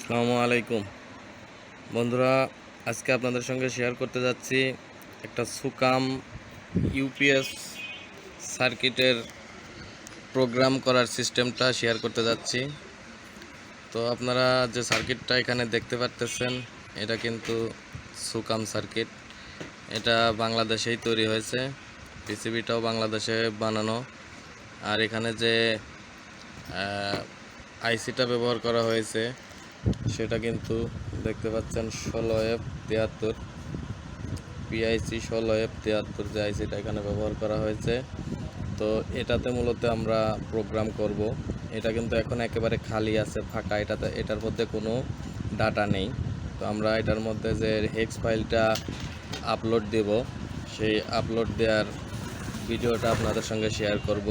আসসালামু আলাইকুম বন্ধুরা, আজকে আপনাদের সঙ্গে শেয়ার করতে যাচ্ছি একটা সুকাম ইউপিএস সার্কিটের প্রোগ্রাম করার সিস্টেমটা শেয়ার করতে যাচ্ছি। তো আপনারা যে সার্কিটটা এখানে দেখতে পাচ্ছেন এটা কিন্তু সুকাম সার্কিট। এটা বাংলাদেশেই তৈরি হয়েছে, পিসিবিটাও বাংলাদেশে বানানো। আর এখানে যে আইসিটা ব্যবহার করা হয়েছে সেটা কিন্তু দেখতে পাচ্ছেন 16F73 PIC 16F73 যে আইসিটা এখানে ব্যবহার করা হয়েছে। তো এটাতে মূলত আমরা প্রোগ্রাম করব। এটা কিন্তু এখন একেবারে খালি আছে, ফাঁকা। এটার মধ্যে কোনো ডাটা নেই। তো আমরা এটার মধ্যে যে হেক্স ফাইলটা আপলোড দেব, সেই আপলোড দেওয়ার ভিডিওটা আপনাদের সঙ্গে শেয়ার করব।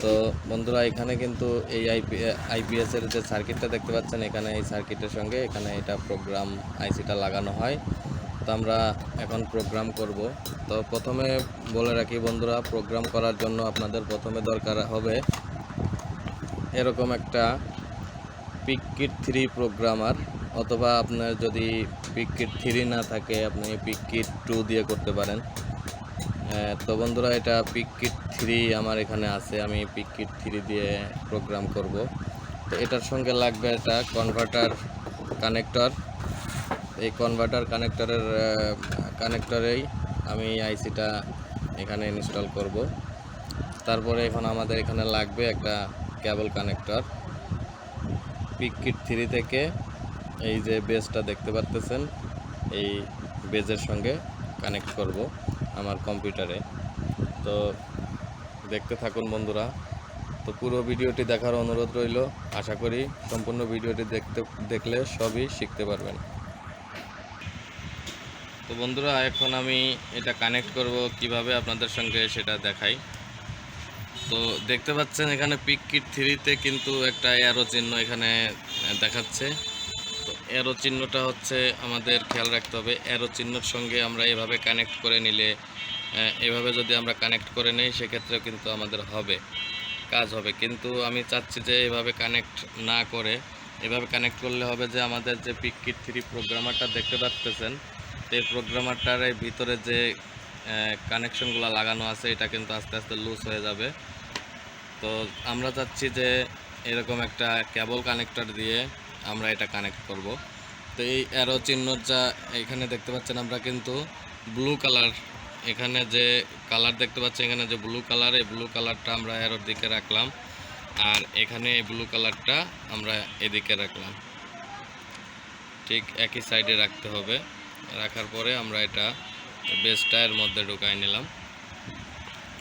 তো বন্ধুরা, এখানে কিন্তু এই আইপিএসের যে সার্কিটটা দেখতে পাচ্ছেন, এখানে এই সার্কিটের সঙ্গে এখানে এটা প্রোগ্রাম আইসিটা লাগানো হয়। তো আমরা এখন প্রোগ্রাম করব। তো প্রথমে বলে রাখি বন্ধুরা, প্রোগ্রাম করার জন্য আপনাদের প্রথমে দরকার হবে এরকম একটা পিককিট 3 প্রোগ্রামার, অথবা আপনার যদি পিককিট 3 না থাকে আপনি পিককিট 2 দিয়ে করতে পারেন। তো বন্ধুরা, এটা পিককিট 3 আমার এখানে আছে, আমি পিককিট 3 দিয়ে প্রোগ্রাম করব। তো এটার সঙ্গে লাগবে একটা কনভার্টার কানেক্টর। এই কনভার্টার কানেক্টরেই আমি আইসিটা এখানে ইনস্টল করব। তারপরে এখন আমাদের এখানে লাগবে একটা কেবল কানেক্টর। পিককিট 3 থেকে এই যে বেজটা দেখতে পাচ্ছেন, এই বেজের সঙ্গে কানেক্ট করব আমার কম্পিউটারে। তো দেখতে থাকুন বন্ধুরা। তো পুরো ভিডিওটি দেখার অনুরোধ রইল। আশা করি সম্পূর্ণ ভিডিওটি দেখলে সবই শিখতে পারবেন। তো বন্ধুরা, এখন আমি এটা কানেক্ট করব কিভাবে আপনাদের সঙ্গে সেটা দেখাই। তো দেখতে পাচ্ছেন এখানে পিককিট 3-তে কিন্তু একটা অ্যারো চিহ্ন এখানে দেখাচ্ছে। তো অ্যারো চিহ্নটা হচ্ছে আমাদের খেয়াল রাখতে হবে। অ্যারো চিহ্নর সঙ্গে আমরা এভাবে কানেক্ট করে নিলে, এভাবে যদি আমরা কানেক্ট করে নিই সেক্ষেত্রেও কিন্তু আমাদের কাজ হবে। কিন্তু আমি চাচ্ছি যে এভাবে কানেক্ট না করে, এভাবে কানেক্ট করলে হবে যে আমাদের যে পিককিট 3 প্রোগ্রামারটা দেখতে পাচ্ছেন, এই প্রোগ্রামারটার এই ভিতরে যে কানেকশনগুলো লাগানো আছে এটা কিন্তু আস্তে আস্তে লুজ হয়ে যাবে। তো আমরা চাচ্ছি যে এরকম একটা কেবল কানেক্টর দিয়ে আমরা এটা কানেক্ট করব। তো এই অ্যারো চিহ্ন যা এখানে দেখতে পাচ্ছেন, আমরা কিন্তু ব্লু কালার, এখানে যে কালার দেখতে পাচ্ছেন, এখানে যে ব্লু কালার, এই ব্লু কালারটা আমরা অ্যারোর দিকে রাখলাম, আর এখানে এই ব্লু কালারটা আমরা এদিকে রাখলাম। ঠিক একই সাইডে রাখতে হবে। রাখার পরে আমরা এটা বেসটা এর মধ্যে ঢুকাই নিলাম।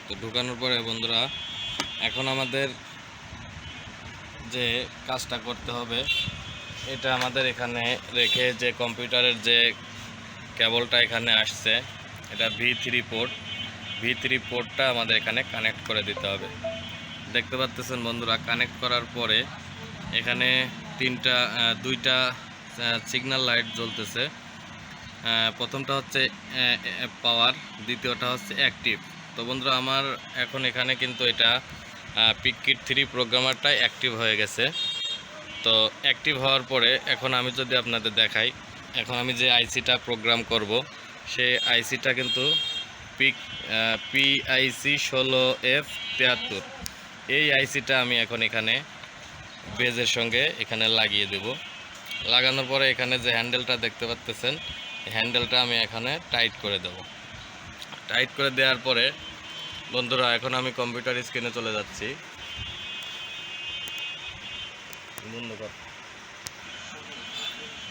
তো ঢুকানোর পরে বন্ধুরা, এখন আমাদের যে কাজটা করতে হবে, এটা আমাদের এখানে রেখে যে কম্পিউটারের যে কেবলটা এখানে আসছে, এটা ভি3 পোর্টটা আমাদের এখানে কানেক্ট করে দিতে হবে। দেখতে পাচ্ছেন বন্ধুরা, কানেক্ট করার পরে এখানে দুইটা সিগন্যাল লাইট জ্বলতেছে। প্রথমটা হচ্ছে পাওয়ার, দ্বিতীয়টা হচ্ছে অ্যাক্টিভ। তো বন্ধুরা, আমার এখন এখানে কিন্তু এটা পিককিট 3 প্রোগ্রামারটাই অ্যাক্টিভ হয়ে গেছে। তো অ্যাক্টিভ হওয়ার পরে এখন আমি যদি আপনাদের দেখাই, এখন আমি যে আইসিটা প্রোগ্রাম করব, সেই আইসিটা কিন্তু PIC 16F73। এই আইসিটা আমি এখন এখানে বেজের সঙ্গে এখানে লাগিয়ে দেব। লাগানোর পরে এখানে যে হ্যান্ডেলটা দেখতে পাচ্ছেন, হ্যান্ডেলটা আমি এখানে টাইট করে দেব। টাইট করে দেওয়ার পরে বন্ধুরা, এখন আমি কম্পিউটার স্ক্রিনে চলে যাচ্ছি।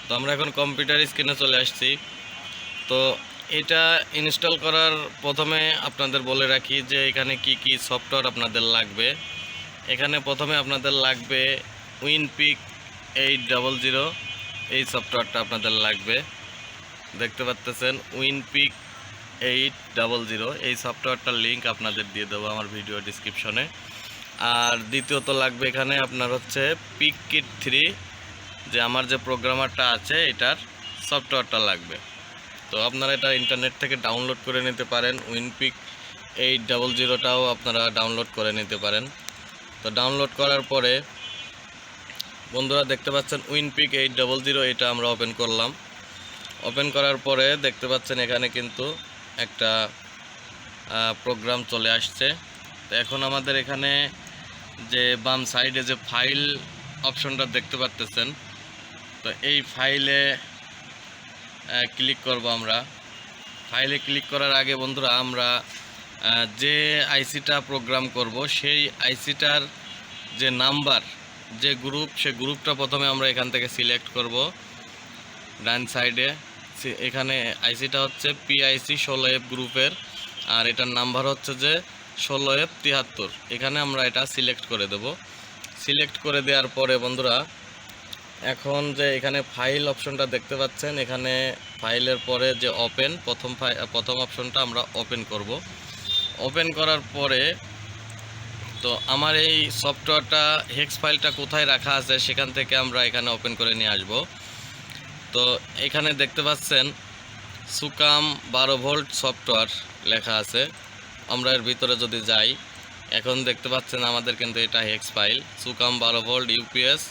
তো আমরা এখন কম্পিউটার স্ক্রিনে চলে আসছি। তো এটা ইনস্টল করার প্রথমে আপনাদের বলে রাখি যে এখানে কি কি সফটওয়্যার আপনাদের লাগবে। এখানে প্রথমে আপনাদের লাগবে উইনপিক 800, এই সফটওয়্যারটা আপনাদের লাগবে। দেখতে পাচ্ছেন উইনপিক 800, এই সফটওয়্যারটার লিঙ্ক আপনাদের দিয়ে দেবো আমার ভিডিও ডিসক্রিপশনে। আর দ্বিতীয়ত লাগবে এখানে আপনার হচ্ছে পিককিট 3, যে আমার যে প্রোগ্রামারটা আছে এটার সফটওয়্যারটা লাগবে। তো আপনারা এটা ইন্টারনেট থেকে ডাউনলোড করে নিতে পারেন। উইনপিক 800টাও আপনারা ডাউনলোড করে নিতে পারেন। তো ডাউনলোড করার পরে বন্ধুরা দেখতে পাচ্ছেন উইনপিক 800, এটা আমরা ওপেন করলাম। ওপেন করার পরে দেখতে পাচ্ছেন এখানে কিন্তু একটা প্রোগ্রাম চলে আসছে। তো এখন আমাদের এখানে যে বাম সাইডে যে ফাইল অপশনটা দেখতে পাচ্ছেন, তো এই ফাইলে ক্লিক করব আমরা। ফাইলে ক্লিক করার আগে বন্ধুরা আমরা যে আইসিটা প্রোগ্রাম করব সেই আইসিটার যে নাম্বার, যে গ্রুপ, সে গ্রুপটা প্রথমে আমরা এখান থেকে সিলেক্ট করব। ডান সাইডে এখানে আইসিটা হচ্ছে পিআইসি 16F গ্রুপের, আর এটার নাম্বার হচ্ছে যে 16F73। এখানে আমরা এটা সিলেক্ট করে দেব। সিলেক্ট করে দেওয়ার পরে বন্ধুরা এখন যে এখানে ফাইল অপশনটা দেখতে পাচ্ছেন, এখানে ফাইলের পরে যে ওপেন, প্রথম অপশনটা আমরা ওপেন করব। ওপেন করার পরে তো আমার এই সফটওয়্যারটা হেক্স ফাইলটা কোথায় রাখা আছে সেখান থেকে আমরা এখানে ওপেন করে নিয়ে আসব। তো এখানে দেখতে পাচ্ছেন সুকাম 12 ভোল্ট সফটওয়্যার লেখা আছে। আমরা এর ভিতরে যদি যাই, এখন দেখতে পাচ্ছেন আমাদের কিন্তু এটা hex file, সুকাম 12 volt UPS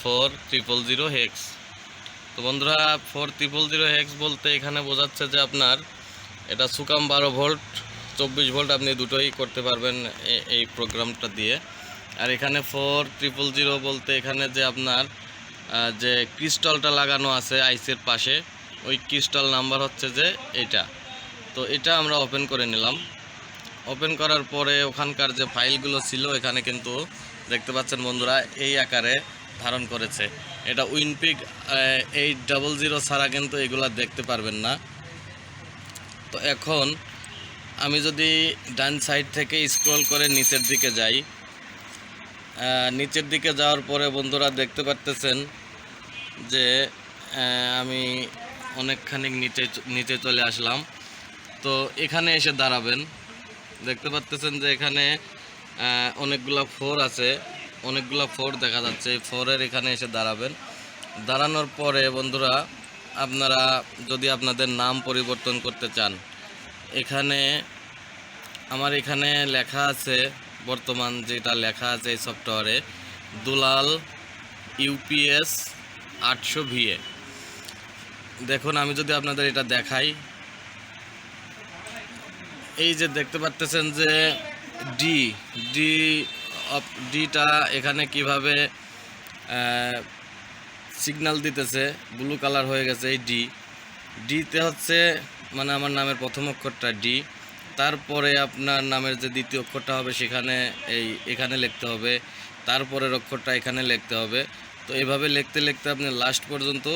4000 hex. তো বন্ধুরা 4000 হেক্স বলতে এখানে বোঝাচ্ছে যে আপনার এটা সুকাম 12 ভোল্ট 24 ভোল্ট আপনি দুটোই করতে পারবেন এই প্রোগ্রামটা দিয়ে। আর এখানে 4000 বলতে এখানে যে আপনার যে ক্রিস্টালটা লাগানো আছে আইসির পাশে, ওই ক্রিস্টাল নাম্বার হচ্ছে যে এটা। তো এটা আমরা ওপেন করে নিলাম। ওপেন করার পরে ওখানকার যে ফাইলগুলো ছিল এখানে কিন্তু দেখতে পাচ্ছেন বন্ধুরা এই আকারে ধারণ করেছে। এটা উইনপিক 800 ছাড়া কিন্তু এগুলা দেখতে পারবেন না। তো এখন আমি যদি ডান সাইড থেকে স্ক্রল করে নিচের দিকে যাই, নিচের দিকে যাওয়ার পরে বন্ধুরা দেখতে পারতেছেন যে আমি অনেকখানি নিচে চলে আসলাম। তো এখানে এসে দাঁড়াবেন, দেখতে পাচ্তেছেন যে এখানে অনেকগুলো ফোর আছে, অনেকগুলো ফোর দেখা যাচ্ছে। এই ফোরের এখানে এসে দাঁড়াবেন। দাঁড়ানোর পরে বন্ধুরা আপনারা যদি আপনাদের নাম পরিবর্তন করতে চান, এখানে আমার এখানে লেখা আছে, বর্তমান যেটা লেখা আছে এই সফটওয়্যারে দুলাল ইউপিএস 800 ভিএ। দেখুন আমি যদি আপনাদের এটা দেখাই, এই যে দেখতে পাচ্ছেন যে ডিটা এখানে কিভাবে সিগন্যাল দিতেছে, ব্লু কালার হয়ে গেছে। এই ডিতে হচ্ছে মানে আমার নামের প্রথম অক্ষরটা ডি, তারপরে আপনার নামের যে দ্বিতীয় অক্ষরটা হবে সেখানে এখানে লিখতে হবে, তারপরের অক্ষরটা এখানে লিখতে হবে। তো এইভাবে লিখতে লিখতে আপনি লাস্ট পর্যন্ত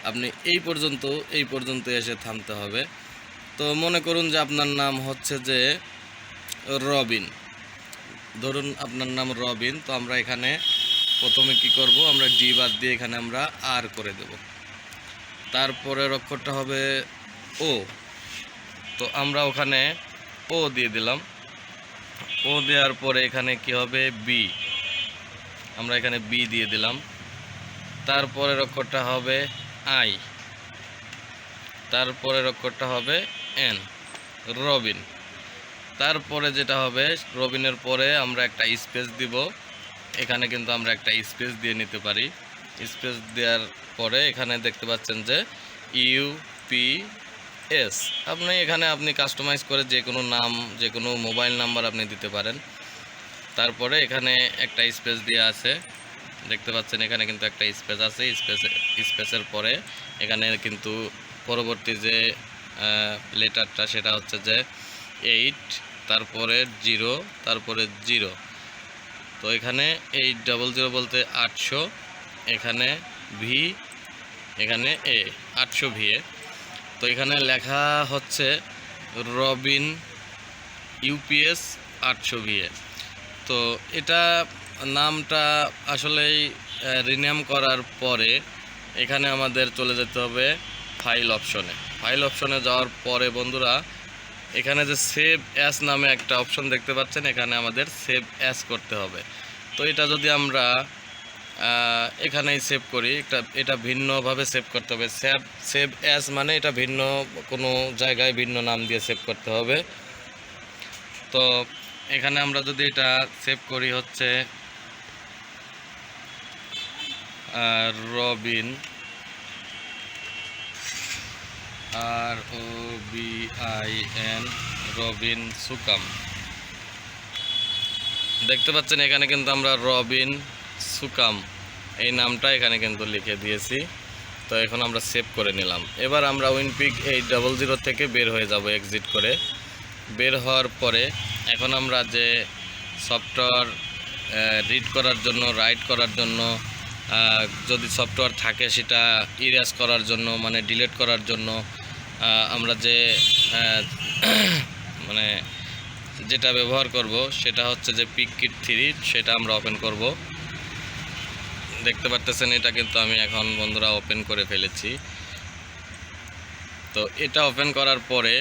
আপনি এই পর্যন্ত এসে থামতে হবে। তো মনে করুন যে আপনার নাম হচ্ছে যে রবিন, ধরুন আপনার নাম রবিন। তো আমরা এখানে প্রথমে কি করব, আমরা ডি বাদ দিয়ে এখানে আমরা আর করে দেব। তারপরের অক্ষরটা হবে ও, তো আমরা ওখানে ও দিয়ে দিলাম। ও দেওয়ার পরে এখানে কি হবে বি, আমরা এখানে বি দিয়ে দিলাম। তারপরের অক্ষরটা হবে আই, তারপরের অক্ষরটা হবে এন, রবিন। তারপরে যেটা হবে রবিনের পরে আমরা একটা স্পেস দিব। এখানে কিন্তু আমরা একটা স্পেস দিয়ে নিতে পারি। স্পেস দেওয়ার পরে এখানে দেখতে পাচ্ছেন যে ইউপিএস, আপনি কাস্টমাইজ করে যে কোনো নাম, যে কোনো মোবাইল নাম্বার আপনি দিতে পারেন। তারপরে এখানে একটা স্পেস দেওয়া আছে, দেখতে পাচ্ছেন এখানে কিন্তু একটা স্পেস আছে। স্পেসের পরে এখানে কিন্তু পরবর্তী যে লেটারটা সেটা হচ্ছে যে 8, তারপরে 0, তারপরে 0। তো এখানে 800 বলতে 800, এখানে ভি, এখানে এ 800 ভিএ। তো এখানে লেখা হচ্ছে রবিন ইউপিএস 800 ভিএ। তো এটা নামটা আসলেই রিনেম করার পরে এখানে আমাদের চলে যেতে হবে ফাইল অপশনে। ফাইল অপশনে যাওয়ার পরে বন্ধুরা এখানে যে সেভ অ্যাস নামে একটা অপশন দেখতে পাচ্ছেন, এখানে আমাদের সেভ অ্যাস করতে হবে। তো এটা যদি আমরা এখানেই সেভ করি, এটা ভিন্নভাবে সেভ করতে হবে। সেভ অ্যাস মানে এটা ভিন্ন কোনো জায়গায় ভিন্ন নাম দিয়ে সেভ করতে হবে। তো এখানে আমরা যদি এটা সেভ করি হচ্ছে রবিন, ROBIN, রবিন সুকাম। দেখতে পাচ্ছেন এখানে কিন্তু আমরা রবিন সুকাম এই নামটা এখানে কিন্তু লিখে দিয়েছি। তো এখন আমরা সেভ করে নিলাম। এবার আমরা উইনপিক 800 থেকে বের হয়ে যাব এক্সিট করে। বের হওয়ার পরে এখন আমরা যে সফটওয়্যার রিড করার জন্য, রাইট করার জন্য, যদি সফটওয়্যার থাকে সেটা ইরেজ করার জন্য, মানে ডিলিট করার জন্য আমরা যে মানে যেটা ব্যবহার করব সেটা হচ্ছে যে পিককিট 3, সেটা আমরা ওপেন করব। দেখতে পাচ্ছেন এটা কিন্তু আমি এখন বন্ধুরা ওপেন করে ফেলেছি। তো এটা ওপেন করার পরে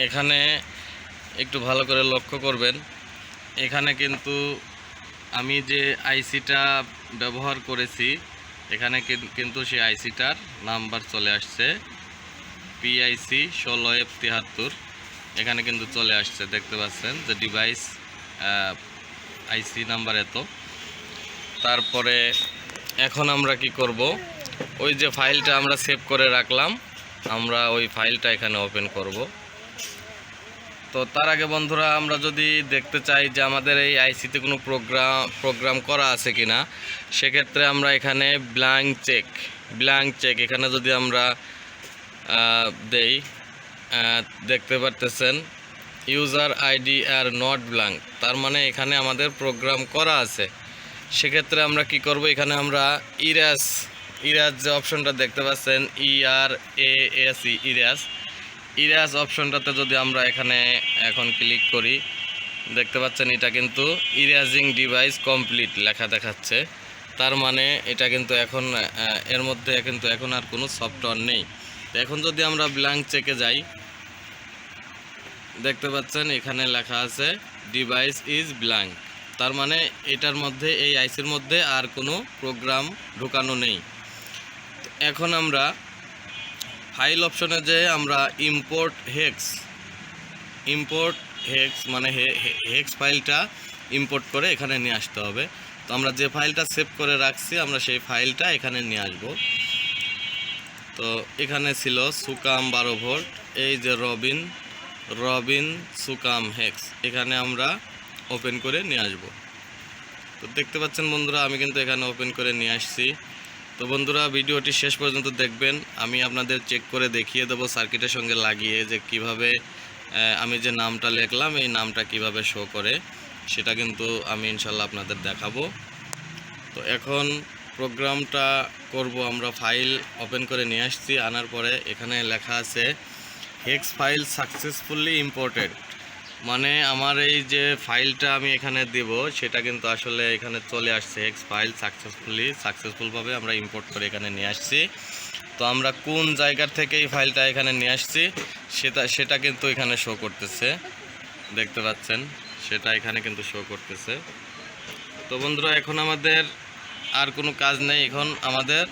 এখানে একটু ভালো করে লক্ষ্য করবেন, এখানে কিন্তু আমি যে আইসিটা ব্যবহার করেছি এখানে কিন্তু সেই আইসিটার নাম্বার চলে আসছে PIC 16F73। এখানে কিন্তু চলে আসছে, দেখতে পাচ্ছেন যে ডিভাইস আইসি নাম্বার এত। তারপরে এখন আমরা কি করব, ওই যে ফাইলটা আমরা সেভ করে রাখলাম, আমরা ওই ফাইলটা এখানে ওপেন করব। তো তার আগে বন্ধুরা আমরা যদি দেখতে চাই যে আমাদের এই আইসিতে কোনো প্রোগ্রাম করা আছে কিনা, সেক্ষেত্রে আমরা এখানে ব্ল্যাঙ্ক চেক এখানে যদি আমরা দেই, দেখতে পারতেছেন user ID are not blank, তার মানে এখানে আমাদের প্রোগ্রাম করা আছে। সেক্ষেত্রে আমরা কি করব, এখানে আমরা ইরেজ যে অপশনটা দেখতে পাচ্ছেন ERASE ইরেজ অপশনটাতে যদি আমরা এখানে এখন ক্লিক করি, দেখতে পাচ্ছেন এটা কিন্তু ইরেজিং ডিভাইস কমপ্লিট লেখা দেখাচ্ছে। তার মানে এটা কিন্তু এখন এর মধ্যে কিন্তু এখন আর কোনো সফটওয়্যার নেই। এখন যদি আমরা ব্ল্যাঙ্ক চেকে যাই, দেখতে পাচ্ছেন এখানে লেখা আছে ডিভাইস ইজ ব্ল্যাঙ্ক, তার মানে এটার মধ্যে, এই আইসির মধ্যে আর কোনো প্রোগ্রাম ঢোকানো নেই। এখন আমরা ফাইল অপশনে যে আমরা ইম্পোর্ট হেক্স মানে হেক্স ফাইলটা ইম্পোর্ট করে এখানে নিয়ে আসতে হবে। তো আমরা যে ফাইলটা সেভ করে রাখছি আমরা সেই ফাইলটা এখানে নিয়ে আসব। তো এখানে ছিল সুকাম 12 ভোল্ট, এই যে রবিন সুকাম হেক্স, এখানে আমরা ওপেন করে নিয়ে আসব। তো দেখতে পাচ্ছেন বন্ধুরা আমি কিন্তু এখানে ওপেন করে নিয়ে আসছি। তো বন্ধুরা ভিডিওটি শেষ পর্যন্ত দেখবেন, আমি আপনাদের চেক করে দেখিয়ে দেবো সার্কিটের সঙ্গে লাগিয়ে যে কিভাবে আমি যে নামটা লিখলাম এই নামটা কিভাবে শো করে, সেটা কিন্তু আমি ইনশাল্লাহ আপনাদের দেখাবো। তো এখন প্রোগ্রামটা করব আমরা। ফাইল ওপেন করে নিয়ে আসছি, আনার পরে এখানে লেখা আছে হেক্স ফাইল সাকসেসফুলি ইম্পোর্টেড, মানে আমার এই যে ফাইলটা আমি এখানে দেব সেটা কিন্তু আসলে এখানে চলে আসছে। হেক্স ফাইল সাকসেসফুলভাবে আমরা ইম্পোর্ট করে এখানে নিয়ে আসছি। তো আমরা কোন জায়গার থেকে এই ফাইলটা এখানে নিয়ে আসছি সেটা কিন্তু এখানে শো করতেছে, দেখতে পাচ্ছেন সেটা এখানে কিন্তু শো করতেছে। তো বন্ধুরা এখন আমাদের আর কোনো কাজ নেই, এখন আমাদের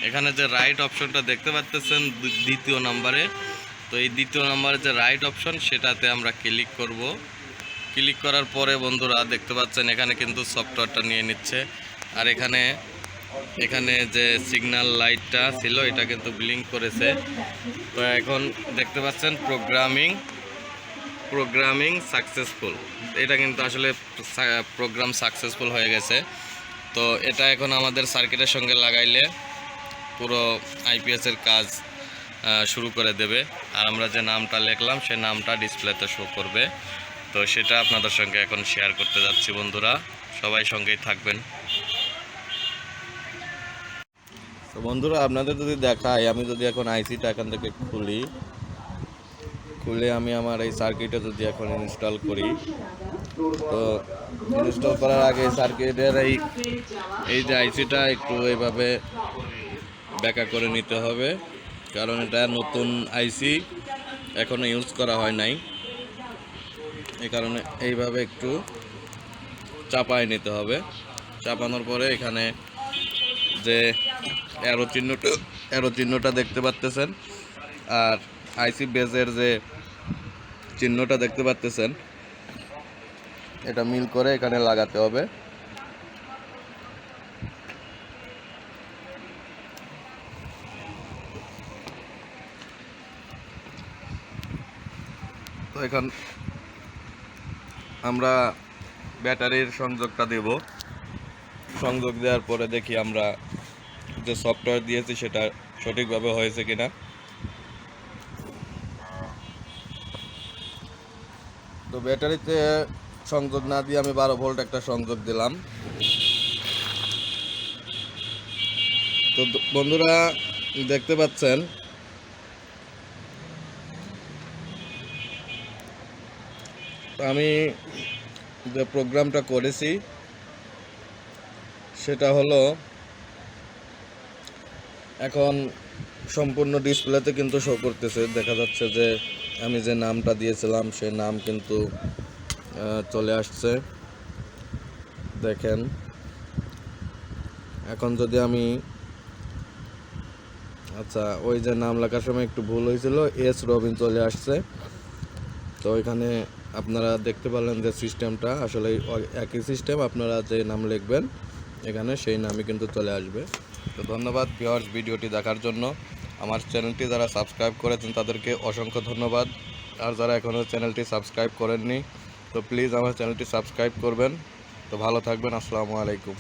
এখানে যে রাইট অপশনটা দেখতে পাচ্ছেন দ্বিতীয় নাম্বারে, তো এই দ্বিতীয় নাম্বারে যে রাইট অপশন সেটাতে আমরা ক্লিক করব। ক্লিক করার পরে বন্ধুরা দেখতে পাচ্ছেন এখানে কিন্তু সফটওয়্যারটা নিয়ে নিচ্ছে। আর এখানে যে সিগন্যাল লাইটটা ছিল এটা কিন্তু ব্লিঙ্ক করেছে। তো এখন দেখতে পাচ্ছেন প্রোগ্রামিং সাকসেসফুল, এটা কিন্তু আসলে প্রোগ্রাম সাকসেসফুল হয়ে গেছে। তো এটা এখন আমাদের সার্কিটের সঙ্গে লাগাইলে পুরো আইপিএসের কাজ শুরু করে দেবে। আর আমরা যে নামটা লিখলাম সেই নামটা ডিসপ্লেতে শো করবে। তো সেটা আপনাদের সঙ্গে এখন শেয়ার করতে যাচ্ছি বন্ধুরা, সবাই সঙ্গেই থাকবেন। তো বন্ধুরা আপনাদের যদি দেখাই, আমি যদি এখন আইসিটা এখান থেকে খুলে আমি আমার এই সার্কিটে যদি এখন ইনস্টল করি, তো ইনস্টল করার আগে সার্কিটের এই যে আইসিটা একটু এইভাবে ব্যাকা করে নিতে হবে, কারণ এটা নতুন আইসি, এখনো ইউজ করা হয় নাই, এই কারণে এইভাবে একটু চাপায় নিতে হবে। চাপানোর পরে এখানে যে অ্যারো চিহ্নটা দেখতে পাচ্ছেন আর আইসি বেজের যে চিহ্নটা দেখতে পাচ্ছেন, এটা মিল করে এখানে লাগাতে হবে। এখন আমরা ব্যাটারির সংযোগটা দেব। সংযোগ দেওয়ার পরে দেখি আমরা যে সফটওয়্যার দিয়েছি সেটা সঠিকভাবে হয়েছে কিনা। তো ব্যাটারিতে সংযোগ না দিয়ে আমি 12 ভোল্ট একটা সংযোগ দিলাম। তো বন্ধুরা দেখতে পাচ্ছেন আমি যে প্রোগ্রামটা করেছি সেটা হলো এখন সম্পূর্ণ ডিসপ্লেতে কিন্তু শো করতেছে। দেখা যাচ্ছে যে আমি যে নামটা দিয়েছিলাম সেই নাম কিন্তু চলে আসছে। দেখেন এখন যদি আমি আচ্ছা ওই যে নাম লেখার সময় একটু ভুল হয়েছিল, এস রবিন চলে আসছে। তো এখানে আপনারা দেখতে পারলেন যে সিস্টেমটা আসলে একই সিস্টেম, আপনারা যে নাম লিখবেন এখানে সেই নামই কিন্তু চলে আসবে। তো ধন্যবাদ ভিউয়ার্স ভিডিওটি দেখার জন্য। আমার চ্যানেলটি যারা সাবস্ক্রাইব করেছেন তাদেরকে অসংখ্য ধন্যবাদ। আর যারা এখনও চ্যানেলটি সাবস্ক্রাইব করেননি তো প্লিজ আমার চ্যানেলটি সাবস্ক্রাইব করবেন। তো ভালো থাকবেন, আসসালামু আলাইকুম।